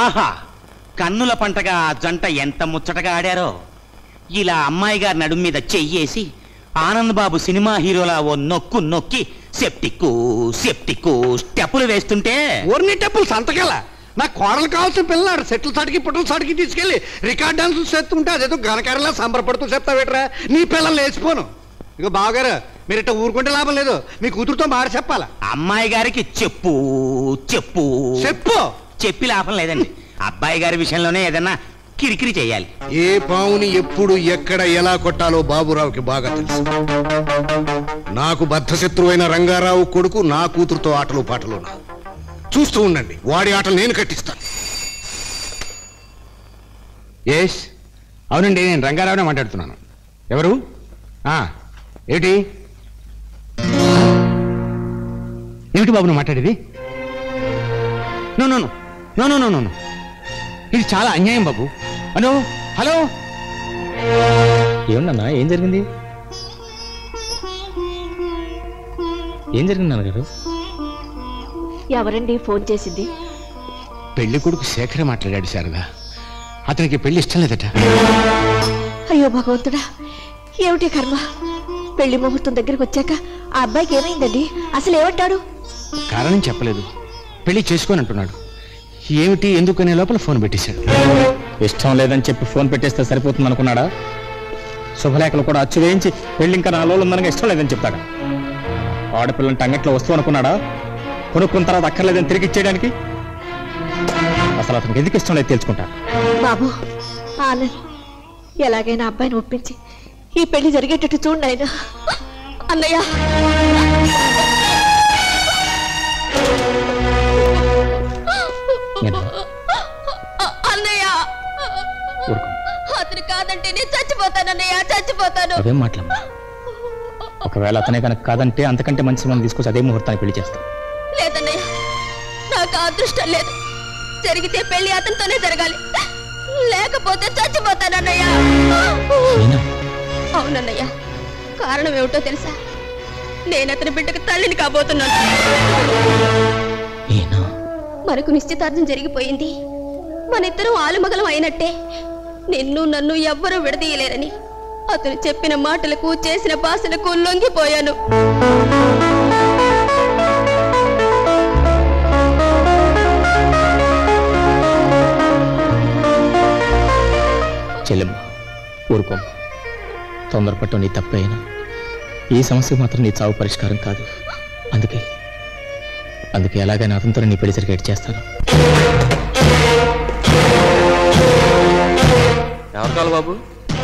ఆహా, కన్నుల పంటగా ఆ జంట ఎంత ముచ్చటగా ఆడారో. ఇలా అమ్మాయి గారి నడుము మీద చెయ్యేసి ఆనంద్ బాబు సినిమా హీరోలా ఓ నొక్కు నొక్కి సెప్టిక్కు సెప్టిక్కు స్టెప్పులు వేస్తుంటే ఓర్ని టెప్పులు సంతకెళ్ళ నా కోడలు కావాల్సిన పిల్లలు సెట్లు సాటికి పుట్టల సాటికి తీసుకెళ్ళి రికార్డ్ డాన్సులు చేస్తుంటే అదేదో గనకారలా సంబరపడుతూ చెప్తావేట్రా నీ పిల్లలు లేచిపోను. ఇక బావగారు మీరు ఇట్లా ఊరుకుంటే లాభం లేదు, మీ కూతురుతో మాట చెప్పాలా. అమ్మాయి గారికి చెప్పు చెప్పు చెప్పు చెప్పి లాభం లేదండి. అబ్బాయి గారి విషయంలోనే ఏదన్నా కిరికిరి చేయాలి. ఏ పావుని ఎప్పుడు ఎక్కడ ఎలా కొట్టాలో బాబురావుకి బాగా తెలుసు. నాకు బద్ధశత్రువైన రంగారావు కొడుకు నా కూతురుతో ఆటలు పాటలు చూస్తూ ఉండండి, వాడి ఆటలు నేను కట్టిస్తాను. ఎస్, అవునండి, నేను రంగారావునే మాట్లాడుతున్నాను. ఎవరు? ఏమిటి ఏమిటి బాబు నువ్వు మాట్లాడేది? No no no no no no no, ఇది చాలా అన్యాయం బాబు. హలో హలో, ఏమన్నా ఏం జరిగింది? ఏం జరిగింది నాన్నగారు? ఎవరండి ఫోన్ చేసింది? పెళ్లి కొడుకు శేఖరే మాట్లాడాడు శారదా. అతనికి పెళ్లి ఇష్టం లేదట. అయ్యో భగవంతుడా, ఏమిటి కర్మ! పెళ్లి ముహూర్తం దగ్గరికి వచ్చాక ఆ అబ్బాయికి ఏమైందండి? అసలు ఏమంటాడు? కారణం చెప్పలేదు, పెళ్లి చేసుకొని అంటున్నాడు. ఏమిటి ఎందుకనే లోపల ఫోన్ పెట్టేశాడు. ఇష్టం లేదని చెప్పి ఫోన్ పెట్టేస్తే సరిపోతుంది అనుకున్నాడా? శుభలేఖలు కూడా అచ్చు వేయించి పెళ్లి ఇంకా 4 రోజులు ఉందనగా ఇష్టం లేదని చెప్తాడా? ఆడపిల్లని టంగట్లో వస్తూ అనుకున్నాడా? కొనుక్కున్న తర్వాత అక్కర్లేదని తిరిగి ఇచ్చేయడానికి? అసలు అతనికి ఎందుకు ఇష్టం లేదు తెలుసుకుంటా. బాబు ఆనంద్, ఎలాగైనా అబ్బాయిని ఒప్పించి ఈ పెళ్లి జరిగేటట్టు చూడండి ఆయన. అన్నయ్య, అన్నయ్య, అతను కాదంటే నేను చచ్చిపోతానన్నయ్య, చచ్చిపోతాను. అదేం మాట్లాడమ్మా, ఒకవేళ అతనే కనుక కాదంటే అంతకంటే మంచి మనం తీసుకొచ్చి అదే ముహూర్తాన్ని పెళ్లి చేస్తాం. లేదన్నయ్య, నాకు అదృష్టం లేదు. జరిగితే పెళ్లి అతనితోనే జరగాలి, లేకపోతే చచ్చిపోతానన్నయ్య. అవునన్నయ్య, కారణం ఏమిటో తెలుసా? నేను అతని బిడ్డకు తల్లిని కాబోతున్నాను. మనకు నిశ్చితార్థం జరిగిపోయింది, మన ఇద్దరం ఆలుమగలం అయినట్టే. నిన్ను నన్ను ఎవ్వరూ విడదీయలేరని అతను చెప్పిన మాటలకు చేసిన భాషలకు లొంగిపోయాను. చెల్లెమ్మ ఊరుకోమ్మ, తొందరపట్టు నీ తప్పైనా ఈ సమస్య మాత్రం నీ చావు పరిష్కారం కాదు. అందుకే ఎలాగైనా అతనితో నీ పెళ్లి జరిగేట్ చేస్తాను. ఎవరు కావాలి బాబు?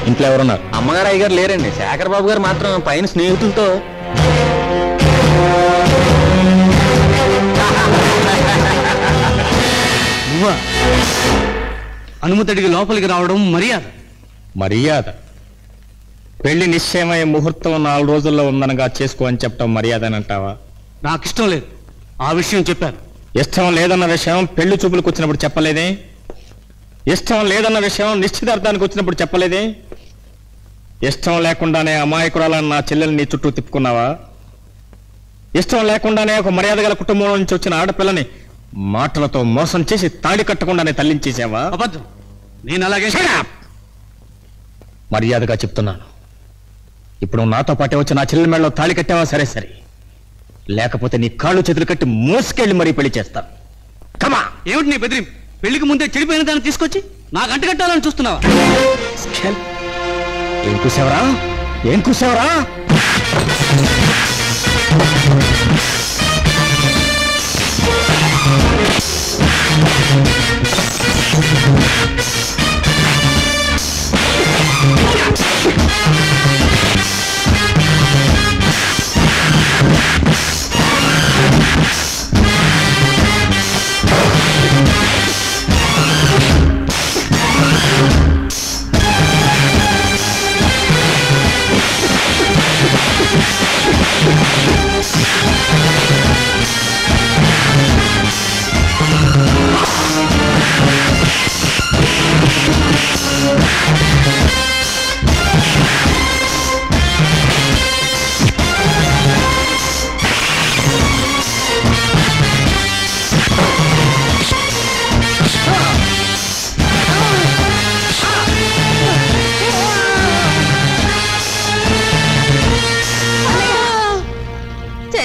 ఇంట్లో ఎవరున్నారు? అమ్మగారు అయ్యగారు లేరండి, శేఖర్ బాబు గారు మాత్రం పైన స్నేహితులతో. అనుమతికి లోపలికి రావడం మర్యాద. మర్యాద? పెళ్లి నిశ్చయమయ్యే ముహూర్తం 4 రోజుల్లో ఉందనగా చేసుకో అని చెప్పడం మర్యాద అని అంటావా? నాకు ఇష్టం లేదు, ఆ విషయం చెప్పాను. ఇష్టం లేదన్న విషయం పెళ్లి చూపులకు వచ్చినప్పుడు చెప్పలేదే? ఇష్టం లేదన్న విషయం నిశ్చితార్థానికి వచ్చినప్పుడు చెప్పలేదే? ఇష్టం లేకుండానే అమాయకురాలని నా చెల్లెల్ని నీ చుట్టూ తిప్పుకున్నావా? ఇష్టం లేకుండానే ఒక మర్యాద గల కుటుంబం నుంచి వచ్చిన ఆడపిల్లని మాటలతో మోసం చేసి తాళి కట్టకుండానే తల్లించేసావా? అబద్ధం. నేను అలాగే మర్యాదగా చెప్తున్నాను, ఇప్పుడు నాతో పాటే వచ్చి నా చెల్లెల మెడలో తాళి కట్టావా? సరే సరే, లేకపోతే నీ కాళ్ళు చేతులు కట్టి మోసుకెళ్ళి మరీ పెళ్లి చేస్తాను. కమా! ఏమిటి నీ బెదిరి? పెళ్లికి ముందే చెడిపోయిన దాన్ని తీసుకొచ్చి నాకు అంట కట్టాలని చూస్తున్నావా? ఏం కూసావరా? ఏం కూసావరా?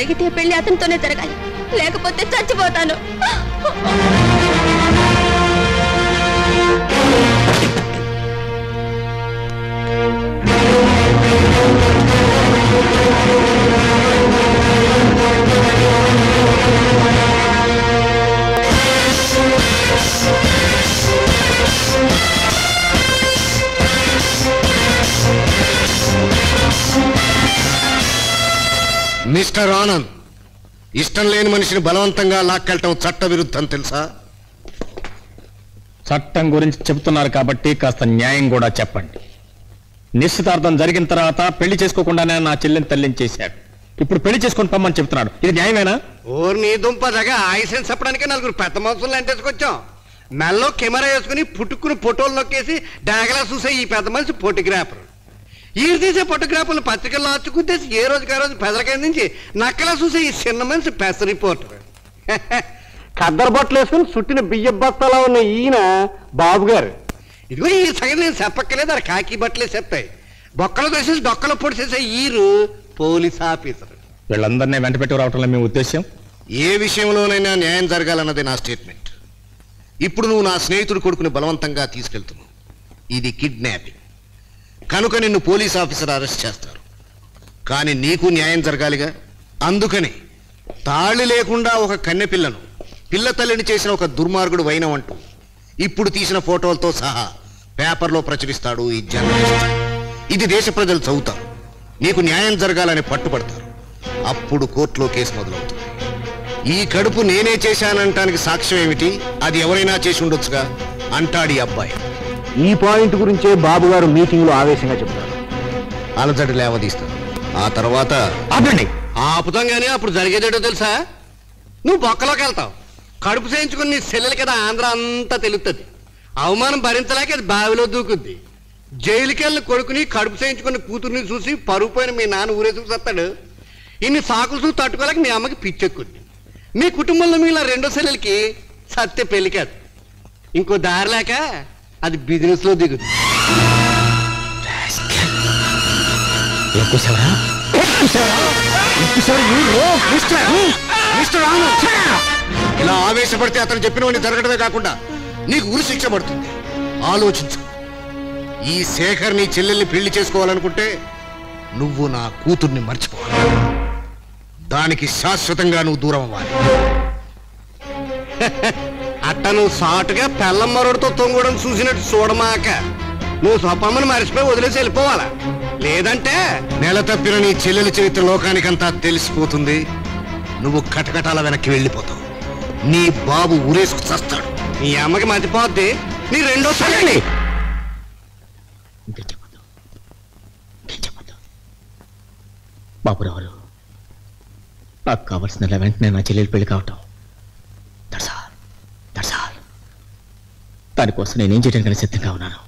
జరిగితే పెళ్లి అతనితోనే జరగాలి, లేకపోతే చచ్చిపోతాను. మిస్టర్ ఆనంద్, ఇష్టం లేని మనిషిని బలవంతంగా లాక్కెళ్ళటం చట్ట విరుద్ధం తెలుసా? చట్టం గురించి చెబుతున్నారు కాబట్టి కాస్త న్యాయం కూడా చెప్పండి. నిశ్చితార్థం జరిగిన తర్వాత పెళ్లి చేసుకోకుండానే నా చెల్లిని తల్లించేశాడు. ఇప్పుడు పెళ్లి చేసుకొని పమ్మని చెప్తున్నాడు. ఇది న్యాయమేనా? ఓరు నీ దుంప దగ్గర ఆయుసెన్స్ చెప్పడానికి నలుగురు పెద్ద మనుషులు అంటేసుకొచ్చాం. మెల్లో కెమెరా వేసుకుని పుట్టుకుని ఫోటోలు నొక్కేసి డాగలా చూసే ఈ పెద్ద మనిషి ఫోటోగ్రాఫర్. ఈడు తీసే ఫోటోగ్రాఫర్లు పత్రికల్లో అచ్చుకుద్దేసి ఏ రోజుకి ఆ రోజు పెదలకి అందించి నక్కలా చూసే ఈ చిన్న మనిషి పెద్ద రిపోర్టర్. కద్దరు బట్టలు వేసుకుని చుట్టిన బియ్య బస్తాలో ఉన్న ఈయన బాబు గారు. ఇదిగో ఈ సంగతి నేను చెప్పక్కలేదు, అది కాకి బట్టలే చెప్తాయి. బొక్కలు వేసేసి డొక్కలు పొడి చేసే ఈరు పోలీస్ ఆఫీసర్. వీళ్ళందరినీ వెంట పెట్టి రావటంలో మీ ఉద్దేశం? ఏ విషయంలోనైనా న్యాయం జరగాలన్నది నా స్టేట్మెంట్. ఇప్పుడు నువ్వు నా స్నేహితుడి కొడుకుని బలవంతంగా తీసుకెళ్తున్నావు. ఇది కిడ్నాపింగ్. కనుక నిన్ను పోలీస్ ఆఫీసర్ అరెస్ట్ చేస్తారు. కానీ నీకు న్యాయం జరగాలిగా. అందుకని తాళి లేకుండా ఒక కన్నెపిల్లను పిల్ల తల్లిని చేసిన ఒక దుర్మార్గుడు వైనం అంటూ ఇప్పుడు తీసిన ఫోటోలతో సహా పేపర్లో ప్రచురిస్తాడు ఈ జర్నలిస్ట్. ఇది దేశ ప్రజలు చదువుతారు. నీకు న్యాయం జరగాలని పట్టుబడతారు. అప్పుడు కోర్టులో కేసు మొదలవుతుంది. ఈ కడుపు నేనే చేశానంటానికి సాక్ష్యం ఏమిటి? అది ఎవరైనా చేసి ఉండొచ్చుగా అంటాడు ఈ అబ్బాయి. ఈ పాయింట్ గురించే బాబు గారు మీటింగ్ లో ఆవేశంగా చెప్తారు. అలజడి లేవదీస్తారు. ఆ తర్వాత ఆపండి. ఆపుతాం గానీ అప్పుడు జరిగేదేటో తెలుసా? నువ్వు బొక్కలోకి వెళ్తావు. కడుపు చేయించుకుని నీ సెల్లెలు కదా ఆంధ్ర అంతా తెలుస్తుంది. అవమానం భరించలేక అది బావిలో దూకుద్ది. జైలుకెళ్ళి కొడుకుని కడుపు చేయించుకుని కూతుర్ని చూసి పరుగు పోయిన మీ నాన్న ఊరేసుకు సత్తాడు. ఇన్ని సాకులు చూసి తట్టుకోలేక మీ అమ్మకి పిచ్చెక్కుద్ది. మీ కుటుంబంలో మిగిలిన రెండో సెల్లెలకి సత్య పెళ్లి కాదు, ఇంకో దారి లేక అది బిజినెస్ లో దిగుద్ది. ఇలా ఆవేశపడితే అతను చెప్పినవన్నీ జరగడమే కాకుండా నీకు ఉరి శిక్ష పడుతుంది. ఆలోచించు. ఈ శేఖర్ నీ చెల్లెల్ని పెళ్లి చేసుకోవాలనుకుంటే నువ్వు నా కూతుర్ని మర్చిపోవాలి. దానికి శాశ్వతంగా నువ్వు దూరం అవ్వాలి. అట్ట నువ్వు సాటుగా పెళ్ళం మరొడితో తొంగడం చూసినట్టు చూడమాక. నువ్వు స్వపమ్మని మర్చిపోయి వదిలేసి వెళ్ళిపోవాలా. లేదంటే నెల తప్పిన నీ చెల్లెలి చరిత్ర లోకానికంతా తెలిసిపోతుంది. నువ్వు కటకటాల వెనక్కి వెళ్ళిపోతావు. నీ బాబు ఊరేసుకు చస్తాడు. నీ అమ్మకి మతిపోద్ది. నీ రెండో తల్లి బాబురావులు, నాకు కావాల్సిన వెంటనే నా చెల్లెలు పెళ్లి కావటం. దానికోసం నేనేం చేయడానికి సిద్ధంగా ఉన్నాను.